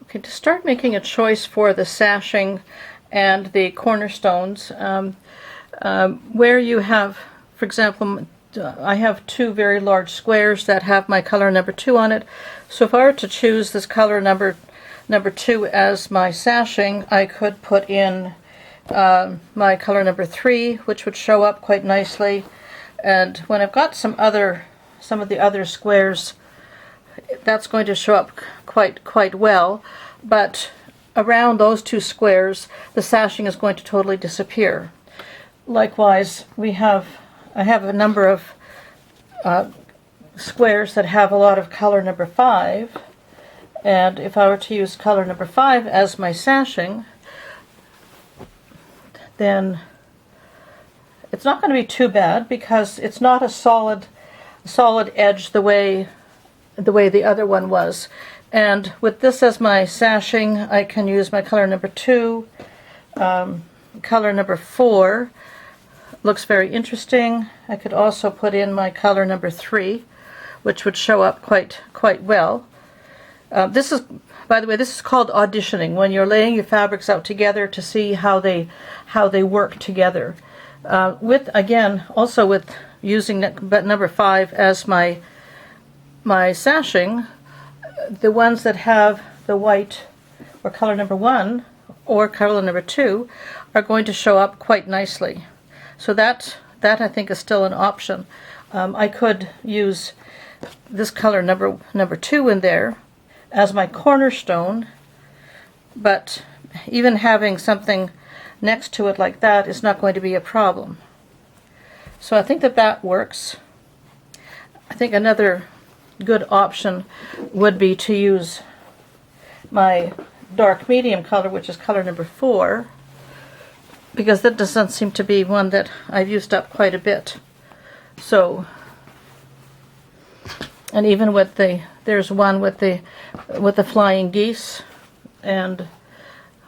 Okay, to start making a choice for the sashing and the cornerstones, where you have, for example, I have two very large squares that have my color number 2 on it. So if I were to choose this color number 2 as my sashing, I could put in my color number 3, which would show up quite nicely. And when I've got some of the other squares, that's going to show up quite well, but around those two squares the sashing is going to totally disappear. Likewise, I have a number of squares that have a lot of color number 5, and if I were to use color number 5 as my sashing, then it's not going to be too bad because it's not a solid edge the way the other one was. And with this as my sashing, I can use my color number 2, color number 4. Looks very interesting. I could also put in my color number 3, which would show up quite well. This is, by the way, this is called auditioning, when you're laying your fabrics out together to see how they work together. Also with using number 5 as my sashing, the ones that have the white or color number 1 or color number 2 are going to show up quite nicely. So that I think is still an option. I could use this color number 2 in there as my cornerstone, but even having something next to it like that is not going to be a problem. So I think that works. I think another good option would be to use my dark medium color, which is color number 4, because that doesn't seem to be one that I've used up quite a bit. So, and even with there's one with the flying geese, and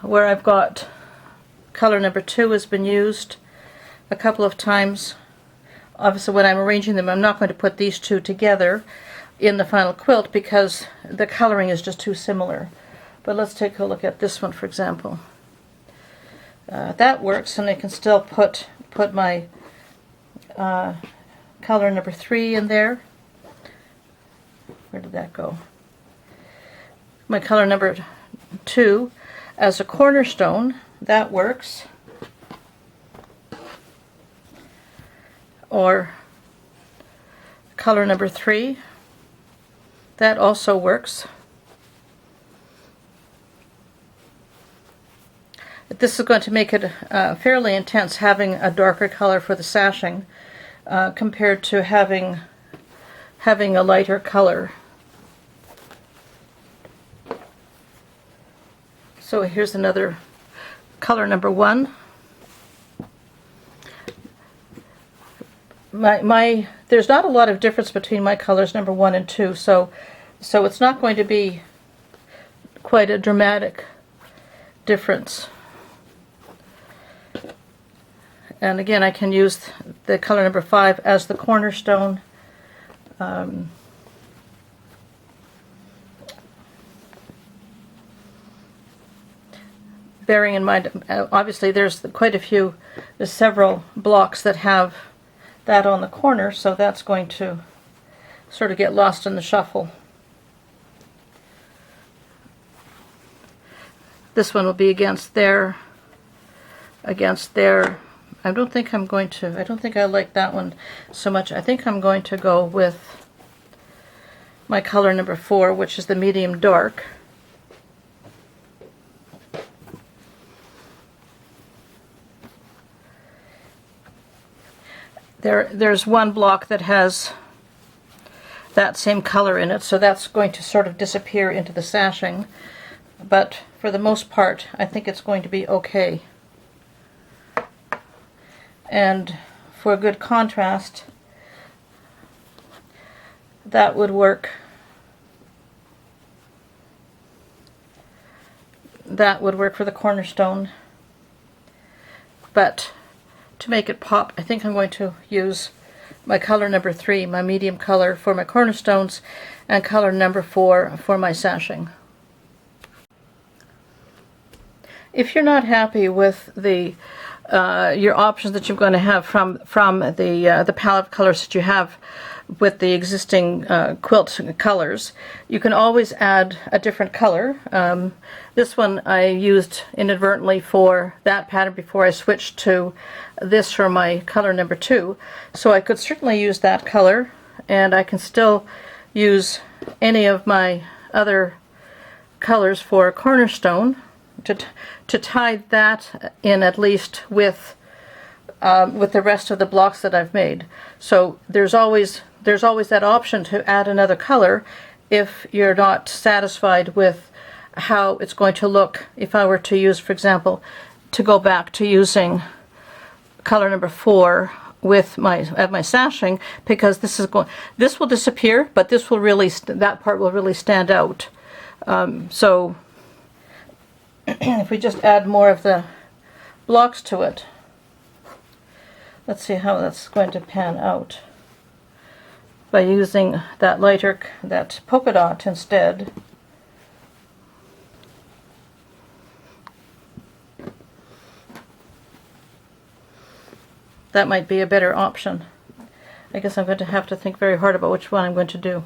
where I've got color number 2 has been used a couple of times. Obviously when I'm arranging them, I'm not going to put these two together in the final quilt because the coloring is just too similar. But let's take a look at this one, for example. That works, and I can still put my color number 3 in there. Where did that go? My color number 2 as a cornerstone. That works. Or color number 3. That also works. This is going to make it fairly intense having a darker color for the sashing compared to having a lighter color. So here's another color number 1. There's not a lot of difference between my colors number 1 and 2, so it's not going to be quite a dramatic difference. And again, I can use the color number 5 as the cornerstone. Bearing in mind, obviously there's several blocks that have that on the corner, so that's going to sort of get lost in the shuffle. This one will be against there. I don't think I like that one so much. I think I'm going to go with my color number 4, which is the medium dark. There's one block that has that same color in it, so that's going to sort of disappear into the sashing, but for the most part I think it's going to be okay. And for a good contrast, that would work. That would work for the cornerstone, but to make it pop, I think I'm going to use my color number 3, my medium color, for my cornerstones, and color number 4 for my sashing. if you're not happy with the your options that you're going to have from the palette of colors that you have with the existing quilt colors, you can always add a different color. This one I used inadvertently for that pattern before I switched to this for my color number 2. So I could certainly use that color, and I can still use any of my other colors for a cornerstone to tie that in, at least with the rest of the blocks that I've made. So there's always that option to add another color if you're not satisfied with how it's going to look. If I were to use, for example, to go back to using color number 4 with my sashing, because this will disappear, but this will really that part will really stand out. So if we just add more of the blocks to it, let's see how that's going to pan out by using that that polka dot instead. That might be a better option. I guess I'm going to have to think very hard about which one I'm going to do,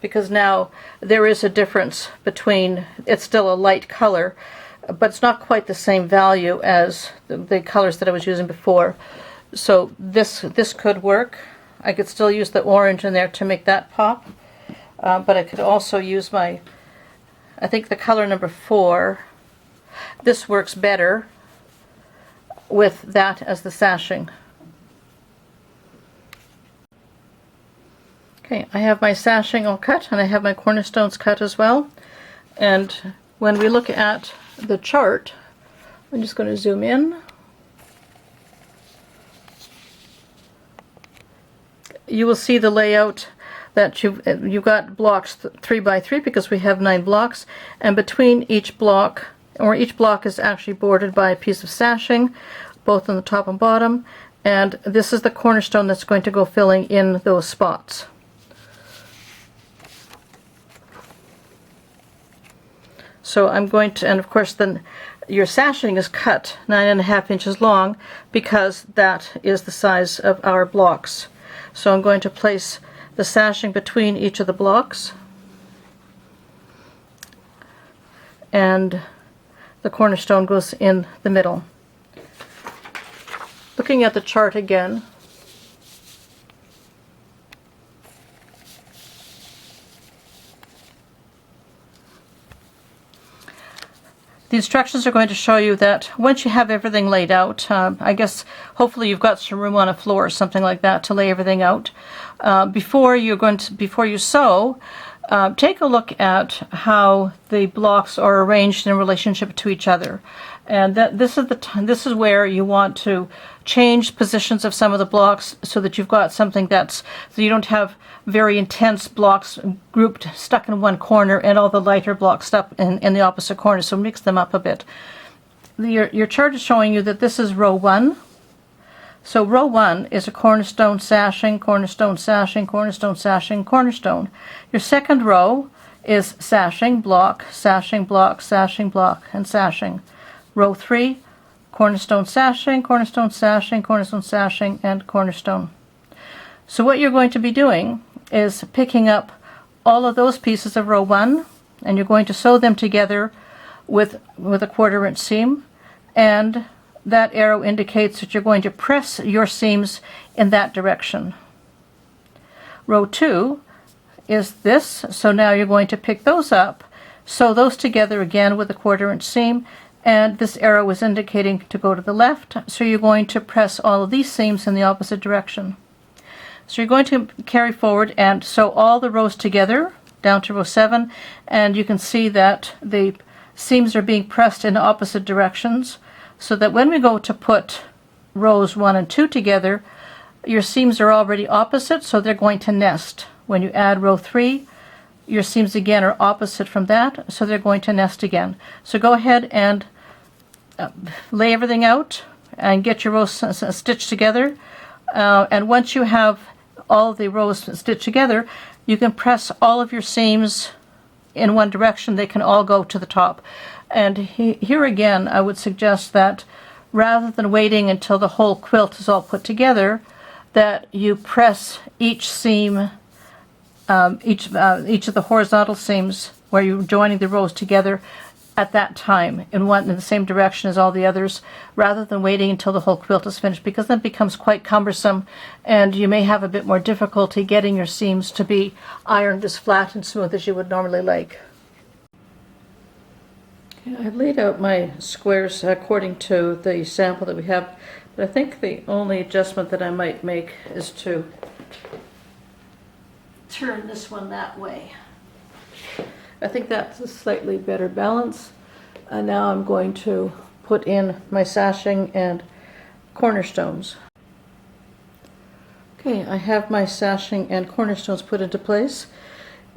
because now there is a difference between, it's still a light color, but it's not quite the same value as the colors that I was using before. So this could work. I could still use the orange in there to make that pop, but I could also use I think the color number 4. This works better with that as the sashing. Okay, I have my sashing all cut, and I have my cornerstones cut as well. And when we look at the chart, I'm just going to zoom in. You will see the layout that you've got blocks 3 by 3, because we have 9 blocks, and between each block, or each block is actually bordered by a piece of sashing, both on the top and bottom, and this is the cornerstone that's going to go filling in those spots. So I'm going to, and of course then your sashing is cut 9.5 inches long, because that is the size of our blocks. So I'm going to place the sashing between each of the blocks, and the cornerstone goes in the middle. Looking at the chart again, the instructions are going to show you that once you have everything laid out, I guess hopefully you've got some room on a floor or something like that to lay everything out. Before you sew, take a look at how the blocks are arranged in relationship to each other, and this is where you want to change positions of some of the blocks so that you've got something so you don't have very intense blocks stuck in one corner and all the lighter blocks stuck in the opposite corner. So mix them up a bit. Your chart is showing you that this is row 1. So row 1 is a cornerstone, sashing, cornerstone, sashing, cornerstone, sashing, cornerstone. Your second row is sashing, block, sashing, block, sashing, block, and sashing. Row 3, cornerstone, sashing, cornerstone, sashing, cornerstone, sashing, and cornerstone. So what you're going to be doing is picking up all of those pieces of row 1, and you're going to sew them together with a 1/4 inch seam, and that arrow indicates that you're going to press your seams in that direction. Row 2 is this, so now you're going to pick those up, sew those together again with a 1/4 inch seam, and this arrow is indicating to go to the left, so you're going to press all of these seams in the opposite direction. So you're going to carry forward and sew all the rows together down to row 7, and you can see that the seams are being pressed in opposite directions, so that when we go to put rows 1 and 2 together, your seams are already opposite, so they're going to nest. When you add row 3, your seams again are opposite from that, so they're going to nest again. So go ahead and lay everything out and get your rows stitched together, and once you have all of the rows stitched together, you can press all of your seams in one direction, they can all go to the top. And here again, I would suggest that rather than waiting until the whole quilt is all put together, that you press each seam, each of the horizontal seams where you're joining the rows together at that time in the same direction as all the others, rather than waiting until the whole quilt is finished, because then it becomes quite cumbersome and you may have a bit more difficulty getting your seams to be ironed as flat and smooth as you would normally like. I've laid out my squares according to the sample that we have, but I think the only adjustment that I might make is to turn this one that way. I think that's a slightly better balance. And now I'm going to put in my sashing and cornerstones. Okay, I have my sashing and cornerstones put into place.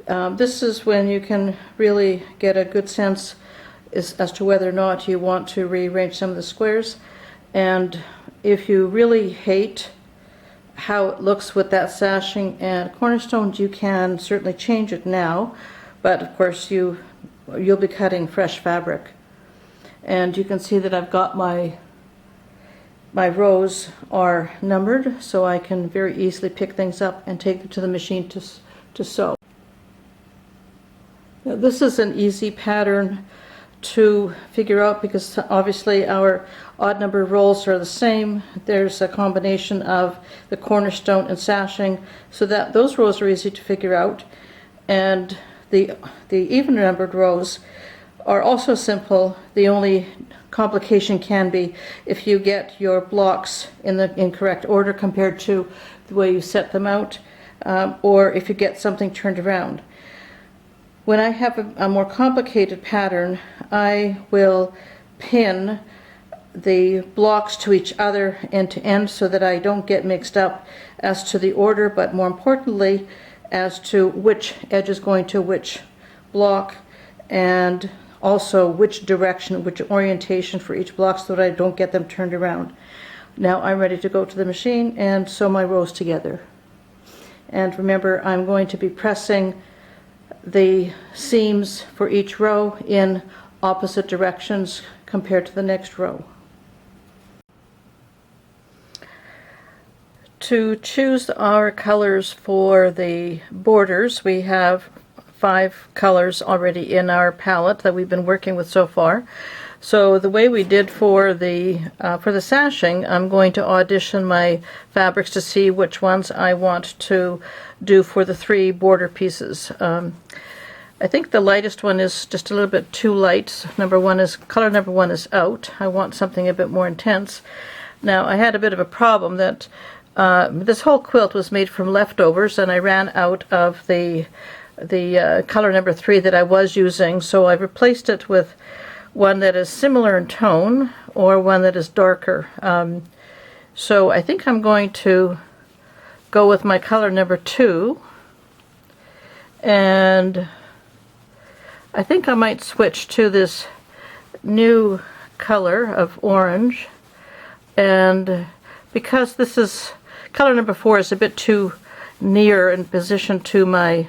This is when you can really get a good sense as to whether or not you want to rearrange some of the squares. And if you really hate how it looks with that sashing and cornerstones, you can certainly change it now. But of course you'll be cutting fresh fabric. And you can see that I've got my rows are numbered, so I can very easily pick things up and take them to the machine to sew. Now, this is an easy pattern to figure out because obviously our odd number rows are the same. There's a combination of the cornerstone and sashing, so that those rows are easy to figure out. And the even numbered rows are also simple. The only complication can be if you get your blocks in the incorrect order compared to the way you set them out, or if you get something turned around. When I have a more complicated pattern, I will pin the blocks to each other end to end so that I don't get mixed up as to the order, but more importantly as to which edge is going to which block, and also which direction, which orientation for each block, so that I don't get them turned around. Now I'm ready to go to the machine and sew my rows together. And remember, I'm going to be pressing the seams for each row in opposite directions compared to the next row. To choose our colors for the borders, we have 5 colors already in our palette that we've been working with so far. So the way we did for the sashing, I'm going to audition my fabrics to see which ones I want to do for the 3 border pieces. I think the lightest one is just a little bit too light. Color number one is out. I want something a bit more intense. Now I had a bit of a problem that this whole quilt was made from leftovers, and I ran out of the color number 3 that I was using, so I replaced it with one that is similar in tone or one that is darker. So I think I'm going to go with my color number 2, and I think I might switch to this new color of orange, and because this is color number 4 is a bit too near in position to my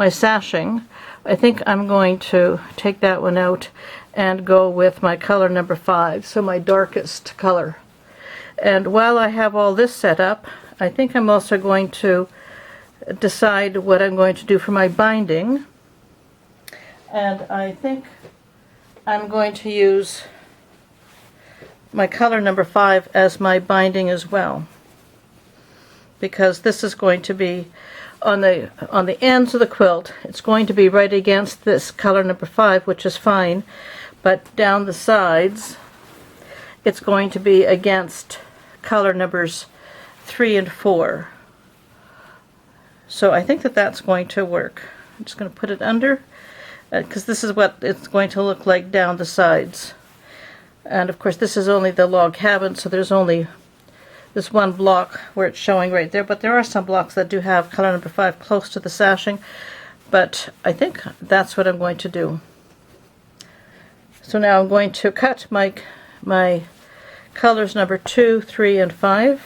sashing, I think I'm going to take that one out and go with my color number 5, so my darkest color. And while I have all this set up, I think I'm also going to decide what I'm going to do for my binding. And I think I'm going to use my color number 5 as my binding as well, because this is going to be on the ends of the quilt. It's going to be right against this color number 5, which is fine, but down the sides it's going to be against color numbers 3 and 4. So I think that that's going to work. I'm just going to put it under, because this is what it's going to look like down the sides. And of course this is only the log cabin, so there's only this one block where it's showing right there, but there are some blocks that do have color number 5 close to the sashing, but I think that's what I'm going to do. So now I'm going to cut my colors number 2, 3, and 5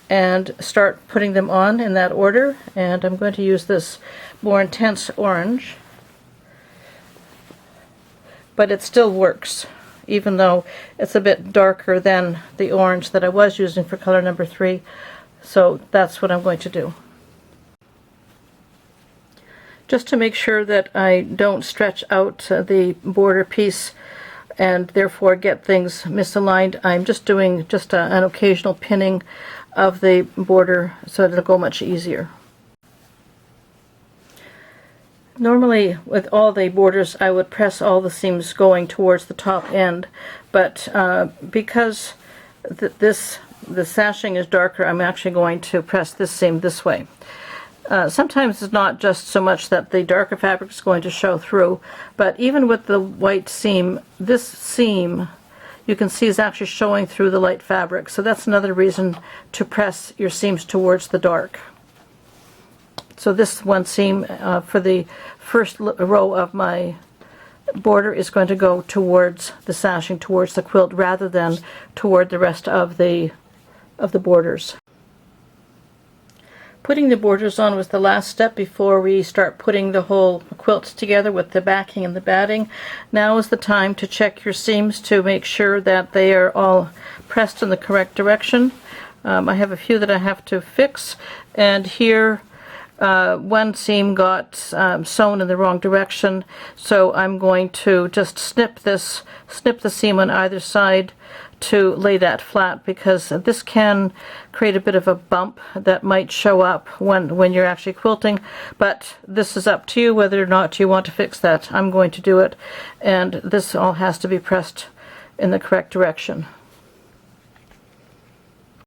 and start putting them on in that order, and I'm going to use this more intense orange but it still works, even though it's a bit darker than the orange that I was using for color number 3. So that's what I'm going to do. Just to make sure that I don't stretch out the border piece and therefore get things misaligned, I'm just doing an occasional pinning of the border so that it'll go much easier. Normally with all the borders I would press all the seams going towards the top end, but because the sashing is darker, I'm actually going to press this seam this way. Sometimes it's not just so much that the darker fabric is going to show through, but even with the white seam, this seam you can see is actually showing through the light fabric, so that's another reason to press your seams towards the dark. So this one seam for the first row of my border is going to go towards the sashing, towards the quilt, rather than toward the rest of the borders. Putting the borders on was the last step before we start putting the whole quilt together with the backing and the batting. Now is the time to check your seams to make sure that they are all pressed in the correct direction. I have a few that I have to fix, and here one seam got sewn in the wrong direction, so I'm going to just snip the seam on either side to lay that flat, because this can create a bit of a bump that might show up when you're actually quilting, but this is up to you whether or not you want to fix that. I'm going to do it, and this all has to be pressed in the correct direction.